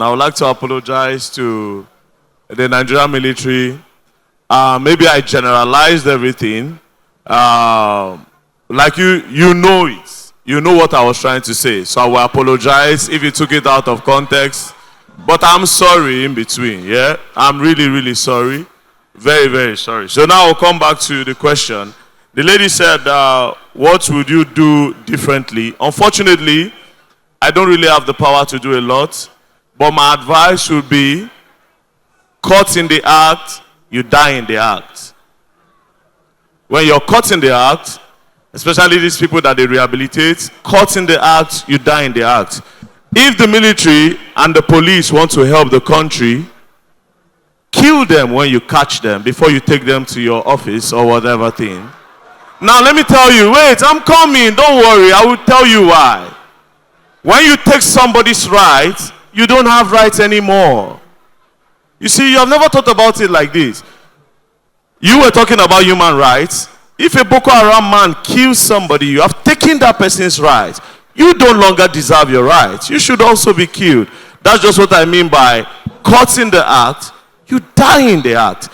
I would like to apologize to the Nigerian military. Maybe I generalized everything. Like you know it. You know what I was trying to say. So I will apologize if you took it out of context. But I'm sorry in between, yeah? I'm really, really sorry. Very, very sorry. So now I'll come back to the question. The lady said, what would you do differently? Unfortunately, I don't really have the power to do a lot. But my advice would be, caught in the act, you die in the act. When you're caught in the act, especially these people that they rehabilitate, caught in the act, you die in the act. If the military and the police want to help the country, kill them when you catch them before you take them to your office or whatever thing. Now let me tell you, wait, I'm coming, don't worry, I will tell you why. When you take somebody's rights, you don't have rights anymore. You see, you have never thought about it like this. You were talking about human rights. If a Boko Haram man kills somebody, you have taken that person's rights. You no longer deserve your rights. You should also be killed. That's just what I mean by caught in the act, you die in the act.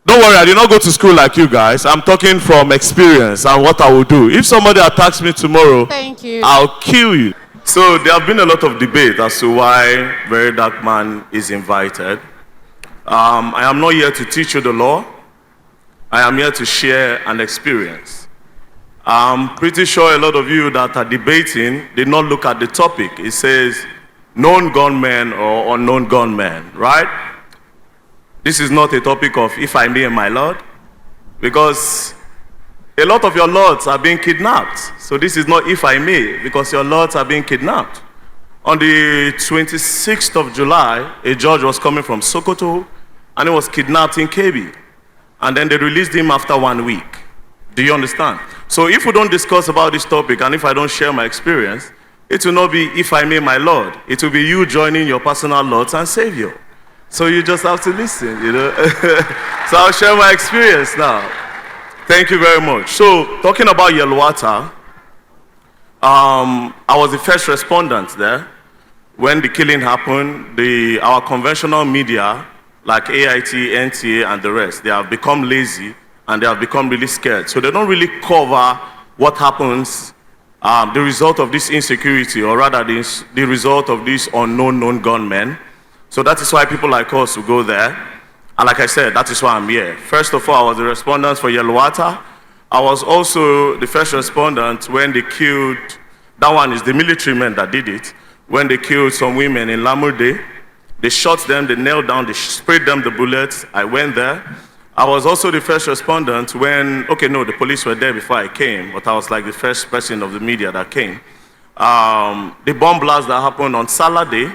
Don't worry, I did not go to school like you guys. I'm talking from experience and what I will do. If somebody attacks me tomorrow, thank you, I'll kill you. So there have been a lot of debate as to why VeryDarkMan is invited. I am not here to teach you the law. I am here to share an experience. I'm pretty sure a lot of you that are debating did not look at the topic. It says known gunmen or unknown gunmen, right? This is not a topic of if I may, my Lord, because a lot of your lords are being kidnapped. So this is not if I may, because your lords are being kidnapped. On the 26th of July, a judge was coming from Sokoto, and he was kidnapped in Kebbi. And then they released him after 1 week. Do you understand? So if we don't discuss about this topic, and if I don't share my experience, it will not be if I may, my Lord. It will be you joining your personal Lord and Savior. So you just have to listen, you know. So I'll share my experience now. Thank you very much. So, talking about Yelwata, I was the first respondent there. When the killing happened, our conventional media, like AIT, NTA, and the rest, they have become lazy and they have become really scared. So they don't really cover what happens, the result of this insecurity, or rather the result of these unknown known gunmen. So that is why people like us will go there. And like I said, that is why I'm here. First of all, I was the respondent for Yelwata. I was also the first respondent when they killed, that one is the military men that did it, when they killed some women in Lamurde. They shot them, they knelt down, they sprayed them the bullets. I went there. I was also the first respondent when, okay, no, the police were there before I came, but I was like the first person of the media that came. The bomb blast that happened on Saturday,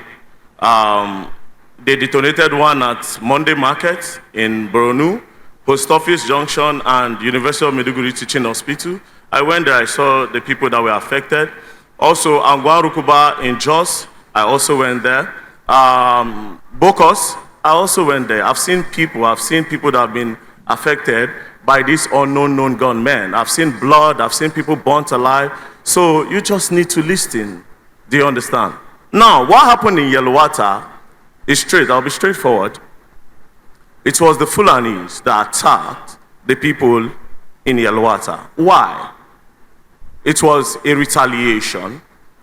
they detonated one at Monday Market in Borno, Post Office Junction, and University of Maiduguri Teaching Hospital. I went there, I saw the people that were affected. Also, Angwan Rukuba in Jos, I also went there. Bokos, I also went there. I've seen people that have been affected by these unknown known gunmen. I've seen blood, I've seen people burnt alive. So you just need to listen. Do you understand? Now, what happened in Yelwata is straight. I'll be straightforward. It was the Fulanis that attacked the people in Yelwata. Why? It was a retaliation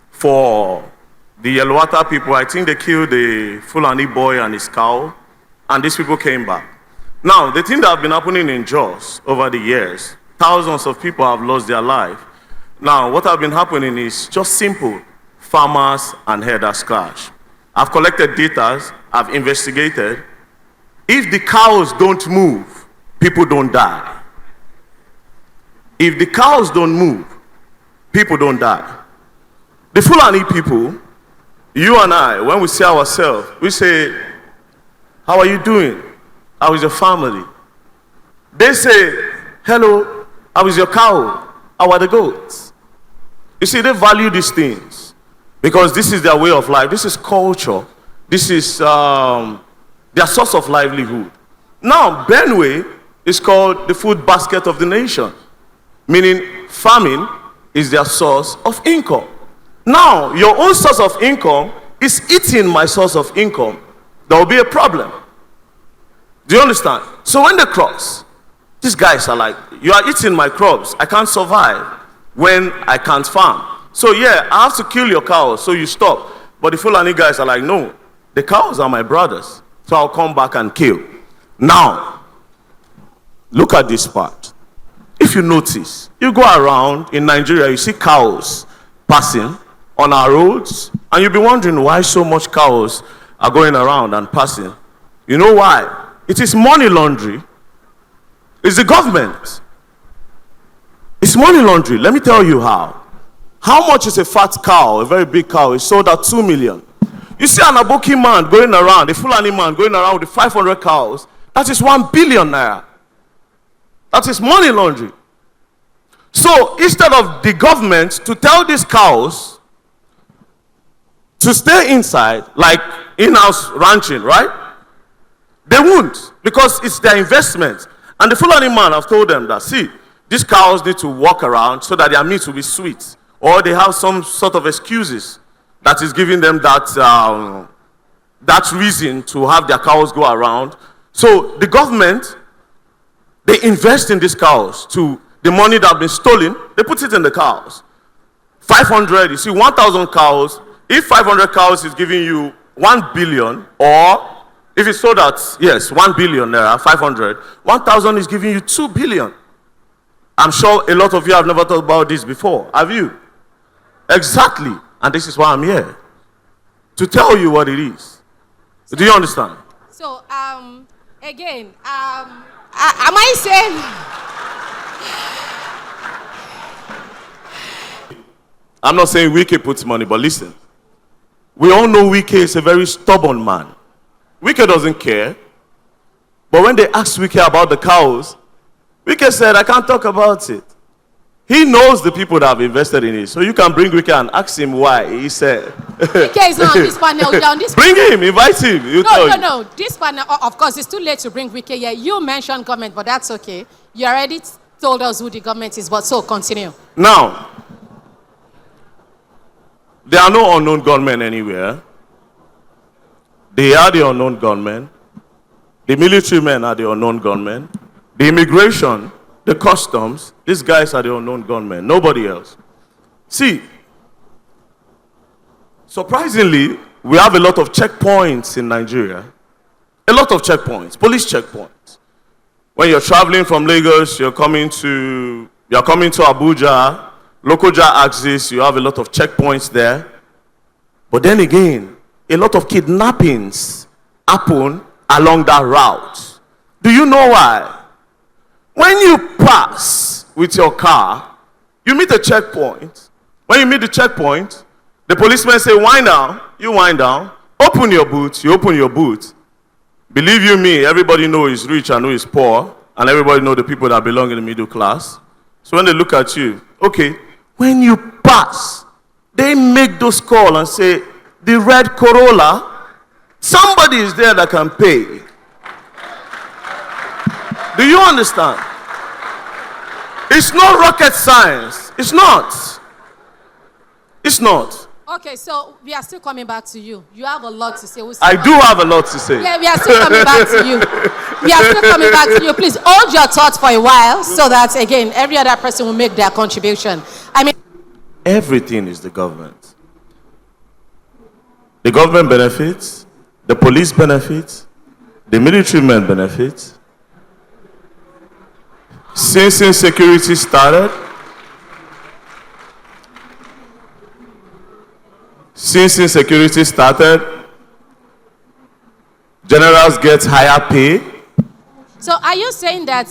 for the Yelwata people. I think they killed the Fulani boy and his cow, and these people came back. Now, the thing that has been happening in Jos over the years, thousands of people have lost their life. Now, what has been happening is just simple. Farmers and herders clash. I've collected data, I've investigated. If the cows don't move, people don't die. If the cows don't move, people don't die. The Fulani people, you and I, when we see ourselves, we say, how are you doing? How is your family? They say, hello, how is your cow? How are the goats? You see, they value these things because this is their way of life. This is culture. This is their source of livelihood. Now, Benue is called the food basket of the nation, meaning farming is their source of income. Now, your own source of income is eating my source of income, there will be a problem. Do you understand? So when they cross, these guys are like, you are eating my crops. I can't survive when I can't farm. So yeah, I have to kill your cows, so you stop. But the Fulani guys are like, no, the cows are my brothers, so I'll come back and kill. Now, look at this part. If you notice, you go around in Nigeria, you see cows passing on our roads, and you'll be wondering why so much cows are going around and passing. You know why? It is money laundering. It's the government. It's money laundering. Let me tell you how. How much is a fat cow, a very big cow? It's sold at 2 million. You see an Aboki man going around, a Fulani man going around with 500 cows, that is 1 billion naira. That is money laundering. So instead of the government to tell these cows to stay inside, like in-house ranching, right? They won't, because it's their investment. And the Fulani man have told them that, see, these cows need to walk around so that their meat will be sweet. Or they have some sort of excuses that is giving them that, that reason to have their cows go around. So the government, they invest in these cows to the money that have been stolen, they put it in the cows. 500, you see, 1,000 cows. If 500 cows is giving you 1 billion, or if it's sold at, yes, 1 billion naira, 500, 1,000 is giving you 2 billion. I'm sure a lot of you have never thought about this before. Have you? Exactly. And this is why I'm here. To tell you what it is. So, do you understand? So, again, am I saying... I'm not saying Wike puts money, but listen. We all know Wike is a very stubborn man. Wike doesn't care. But when they asked Wike about the cows, Wike said, I can't talk about it. He knows the people that have invested in it. So you can bring Wike and ask him why. He said... Wike is not on this panel. You're on this bring him, invite him. No. This panel, of course, it's too late to bring Wike here. You mentioned government, but that's okay. You already told us who the government is, but so continue. Now, there are no unknown gunmen anywhere. They are the unknown gunmen. The military men are the unknown gunmen. The immigration, the customs, these guys are the unknown gunmen. Nobody else. See, surprisingly, we have a lot of checkpoints in Nigeria. A lot of checkpoints, police checkpoints. When you're traveling from Lagos, you're coming to Abuja, Lokoja axis, you have a lot of checkpoints there. But then again, a lot of kidnappings happen along that route. Do you know why? When you pass with your car, you meet a checkpoint. When you meet the checkpoint, the policemen say, wind down, you wind down, open your boot, you open your boot. Believe you me, everybody knows is rich and who is poor, and everybody knows the people that belong in the middle class. So when they look at you, okay, when you pass, they make those calls and say, the red Corolla, somebody is there that can pay. Do you understand? It's not rocket science. It's not. It's not. Okay, so we are still coming back to you. You have a lot to say. I do have a lot to say. Yeah, we are still coming back to you. We are still coming back to you. Please hold your thoughts for a while so that, again, every other person will make their contribution. I mean, everything is the government. The government benefits, the police benefits, the military men benefits. Since insecurity started, generals get higher pay. So are you saying that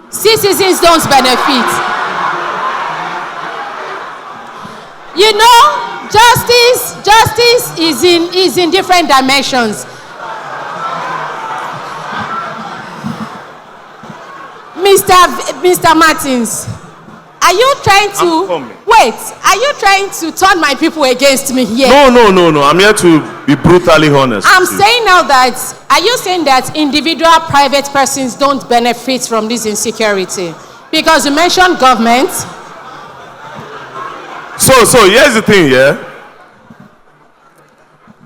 citizens don't benefit? You know, justice is in different dimensions. Mr. Martins, are you trying to turn my people against me here? No. I'm here to be brutally honest. I'm saying now that, are you saying that individual private persons don't benefit from this insecurity? Because you mentioned government. So here's the thing, yeah?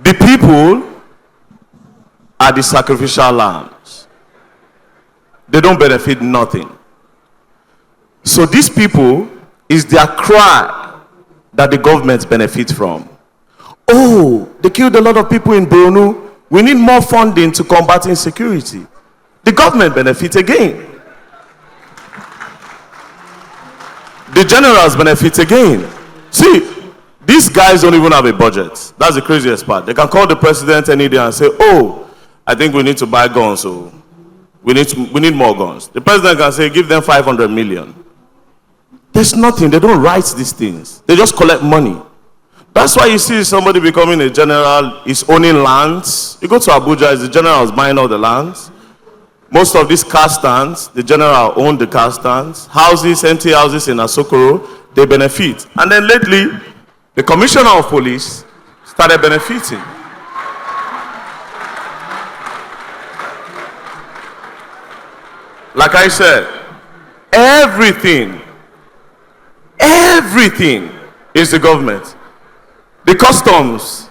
The people are the sacrificial lambs. They don't benefit nothing. So these people is their cry that the government benefits from. Oh, they killed a lot of people in Borno. We need more funding to combat insecurity. The government benefits again. The generals benefit again. See, these guys don't even have a budget. That's the craziest part. They can call the president any day and say, oh, I think we need to buy guns, so we need more guns. The president can say, give them 500 million. There's nothing. They don't write these things. They just collect money. That's why you see somebody becoming a general is owning lands. You go to Abuja, it's the generals buying all the lands. Most of these car stands, the general owned the car stands. Houses, empty houses in Asokoro, they benefit. And then lately, the commissioner of police started benefiting. Like I said, everything is the government. The customs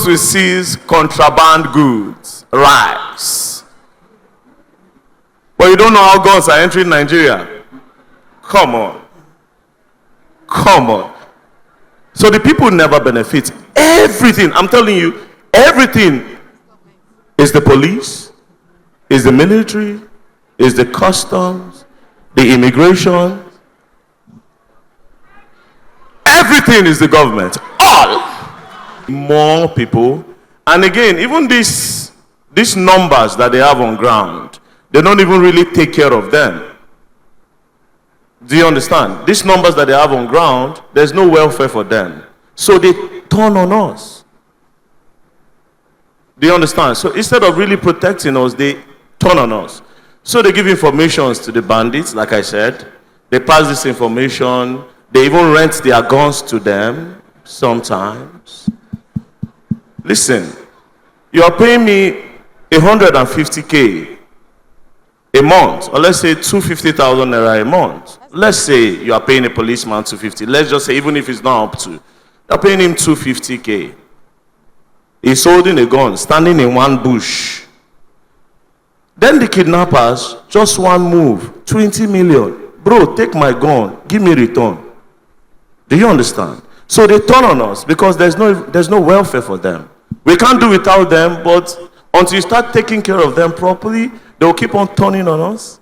will seize contraband goods, rice. But you don't know how guns are entering Nigeria. Come on. So the people never benefit. Everything, I'm telling you, everything is the police, is the military, is the customs, the immigration. Everything is the government. All. More people. And again, even these numbers that they have on ground, they don't even really take care of them. Do you understand? These numbers that they have on ground, there's no welfare for them. So they turn on us. Do you understand? So instead of really protecting us, they turn on us. So they give informations to the bandits, like I said. They pass this information. They even rent their guns to them sometimes. Listen, you are paying me 150K a month, or let's say 250,000 naira a month. Let's say you are paying a policeman 250. Let's just say, even if it's not up to, you're paying him 250K. He's holding a gun, standing in one bush. Then the kidnappers, just one move, 20 million. Bro, take my gun, give me return. Do you understand? So they turn on us because there's no welfare for them. We can't do without them, but until you start taking care of them properly, they'll keep on turning on us.